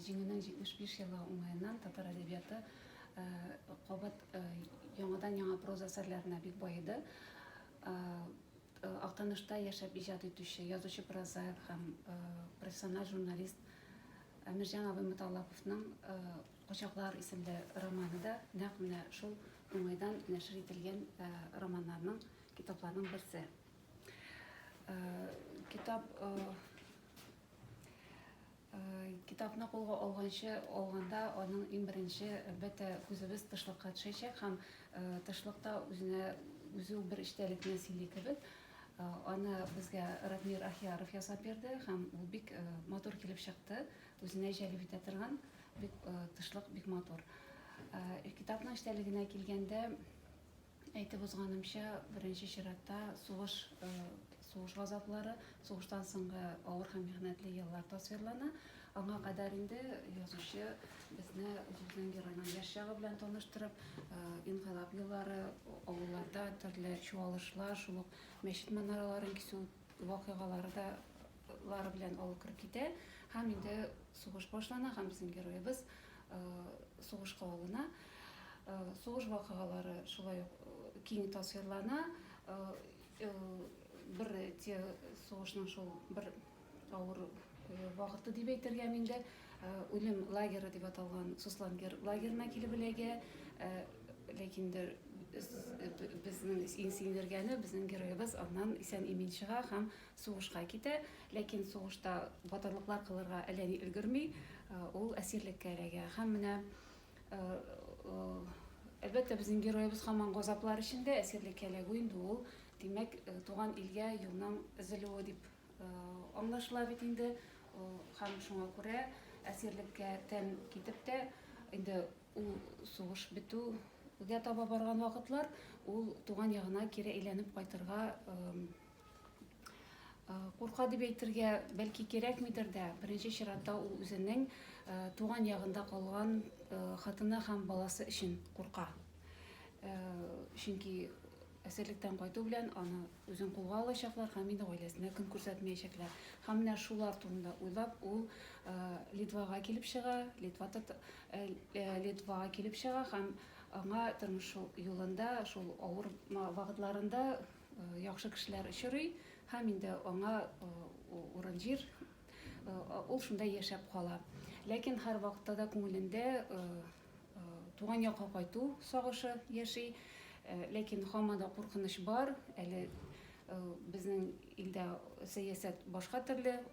жеңінің 75 жылы оңайынан татар әдебиеті қобат яңадан яңа проза әсәрләренә бик байыды. Актанышта яшәп иҗат итүче, язучы прозаик һәм профессиональ журналист Әмирҗан абый Муталлаповның «Кочаклар» исемле романы да нәкъ менә шул уңайдан нәшер ителгән романнарның, китапларның берсе. Китапны кулга алганда аның иң беренче әлбәттә күзебез тышлыкка төшәчәк һәм тышлыкта үзе бер эчтәлекне сөйли кебек. Аны безгә Радмир Ахияров ясап бирде һәм ул бик матур килеп чыкты. Үзенә җәлеп итә торган бик тышлык бик матур. Китапның эчтәлегенә килгәндә әйтеп узганымча, беренче чиратта сугыш газаплары, сугыштан соңгы авыр һәм михнәтле еллар тасвирлана. Аңа кадәр инде язучы безне үзенең геройның яшь чагы белән таныштырып, инкыйлаб еллары, авылларда төрле чуалышлар, шул ук мәчет манараларын кисү вакыйгалары белән алып кереп китә. Һәм инде сугыш башлана һәм безнең героебыз сугышка алына. Сугыш вакыйгалары шулай ук киң тасвирлана. Бер сугышның шул бер авыр вакыты дип әйтергә миндә үлем лагере дип аталган Суслангер лагерына килеп эләгә. Ләкин безнең иңсеңдергәне безнең героебыз аннан исән-имин чыга һәм сугышка китә. Ләкин сугышта батырлыклар кылырга әллә ни өлгерми, ул әсирлеккә эләгә. Һәм менә әлбәттә безнең героебыз һаман газаплар эчендә, әсирлеккә эләгү инде ул димәк туган илгә юлның өзелүе дип аңлашыла бит инде. Һәм шуңа күрә әсирлеккә тән китеп тә инде ул сугыш бетүгә таба барган вакытлар ул туган ягына кире әйләнеп кайтырга курка дип әйтергә бәлки кирәкмидер дә. Беренче чиратта ул үзенең туган ягында калган хатыны һәм баласы өчен курка. Чөнки әсирлектән кайту белән аны үзен кулга алачаклар һәм инде гаиләсенә көн күрсәтмәячәкләр. Һәм менә шулар турында уйлап ул Литвага килеп чыга, Литвага килеп чыга һәм аңа тормыш юлында, шул авыр вакытларында яхшы кешеләр очрый һәм инде аңа урын җир, ул шунда яшәп кала. Ләкин һәр вакытта да күңелендә туган якка кайту сагышы яши. Ләкин һаман да куркыныч бар. Әле безнең илдә сәясәт башка төрле,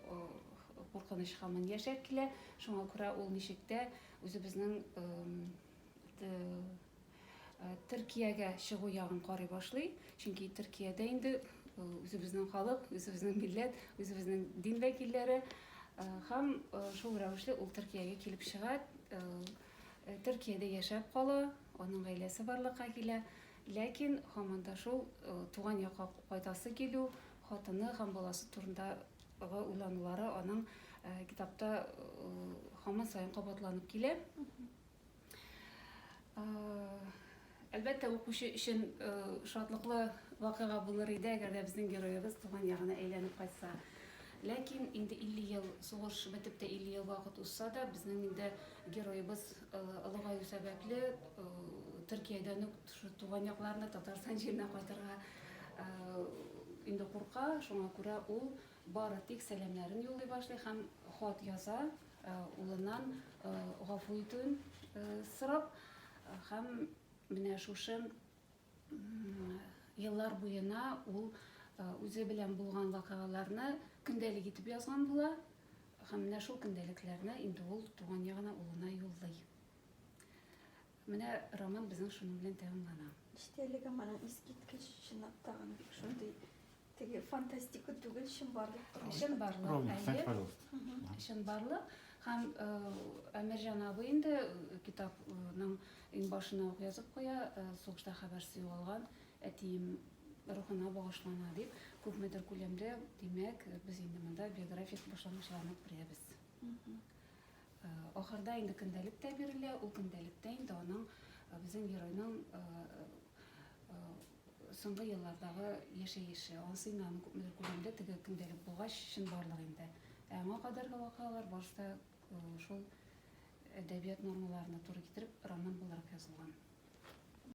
куркыныч һаман яшәп килә. Шуңа күрә ул ничектә үзебезнең Төркиягә чыгу ягын карый башлый. Чөнки Төркиядә инде үзебезнең халык, үзебезнең милләт, үзебезнең дин вәкилләре һәм шул рәвешле ул Төркиягә килеп чыга. Төркиядә яшәп кала, аның гаиләсе барлыкка килә. Ләкин һаман да шул туган якка кайтасы килү, хатыны һәм баласы турындагы уйланулары аның китапта һаман саен кабатланып килә. Әлбәттә укучы өчен шатлыклы вакыйга булыр иде, әгәр дә безнең героебыз туган ягына әйләнеп кайтса. Ләкин инде 50 ел сугыш бетеп тә 50 ел вакыт узса да, безнең инде героебыз олыгаю сәбәпле Төркиядән үк туган якларына, Татарстан җиренә кайтырга инде курка. Шуңа күрә ул бары тик сәламнәрен юллый башлый һәм хат яза, улыннан гафу итүен сорап. Һәм менә шушы еллар буена ул үзе белән булган вакыйгаларны көндәлек итеп язган була. Һәм менә шул көндәлекләрне инде ул туган ягына улына юллый. Менә роман безнең шуның белән тәмамлана. Эчтәлеге моның искиткеч чынлыктагы бик шундый теге фантастика түгел, чынбарлык. Чынбарлык. Һәм Әмирҗан абый инде китапның иң башына ук язып куя, сугышта хәбәрсез югалган әтием рухына багышлана дип, күпмедер күләмдә, димәк, без инде монда биографик башлангычларны күрәбез. Ахырда инде көндәлек тә бирелә, ул көндәлектә инде аның безнең геройның соңгы еллардагы яшәеше, анысы инде күпмедер күләмдә теге көндәлек булгач чынбарлык инде. Аңа кадәрге вакыйгалар башта шул әдәбият нормаларына туры китереп роман буларак